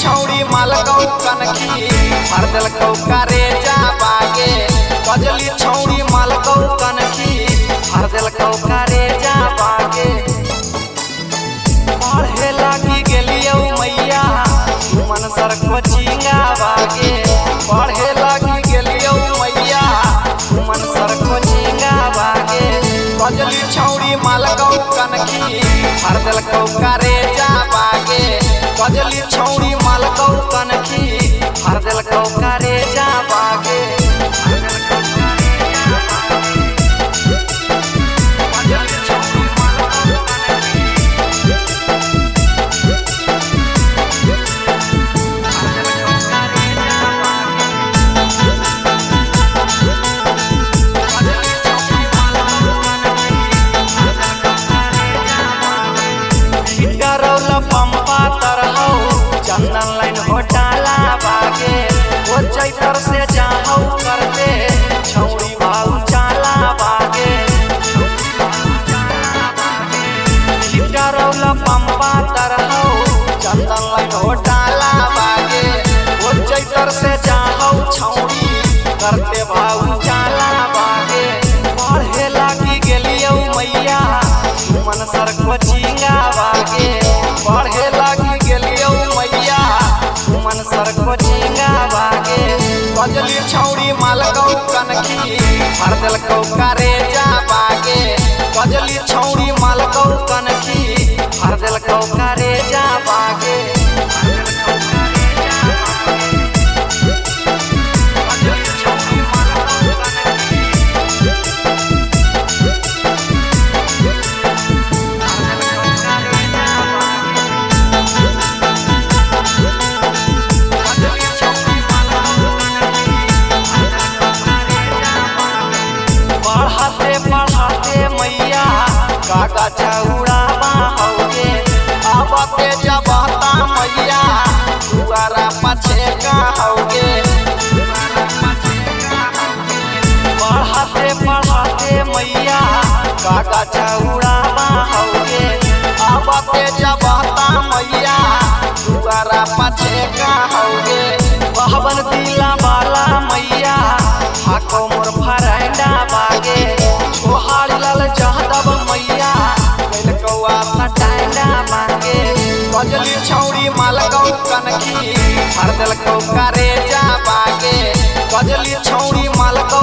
छौड़ी मालकौ कनखी हर दिलकौ करे जा बागे। कजली छौड़ी मालकौ कनखी हर दिलकौ करे जा बागे। पढ़े लागी गेलियौ मैया सुमन सर कोचिंगा बागे। पढ़े लागी गेलियौ मैया सुमन सर कोचिंगा बागे। कजली छौड़ी मालकौ कनखी हर दिलकौ करे जा बागे। कजली छौड़ी मालकौ कनखी हर दिलकौ करे जा बागे। पंपा तरहौ चंदन लाइन घोटाला बागे। वो चैतर से जाहौ करते छौड़ी भाऊ चाला बागे। रौला पंपा तरहौ चंदन लाइन घोटाला बागे। वो चैतर से जाहौ छौड़ी करते भाऊ चाला बागे। पढ़े लागी गेलियौ मैया सुमन सर कोचिंगा बागे। पढ़े लागी गेलियौ मैया सुमन सर कोचिंगा बागे। कजली छौड़ी मालकौ कनखी हर दिलकौ करे जा बागे। कजली छौड़ी मालकौ कनखी हर दिलकौ करे जा बागे। पढ़ाते मैया काका चौड़ावा होगे। आबते जबता मैया दुआरा पछे का होगे। पढ़ाते मैया काका चौड़ावा होगे। आबते जबता मैया दुआरा पछे का होगे। बहबन दिला वाला मैया हाको मोर फरैंडा बागे। छोहाड़ी लाल जहदब मैया कौआ सटाइना मांगे। कजली छौड़ी मालकौ कनखी हर दिलकौ करे जा बागे। कजली छौड़ी मालकौ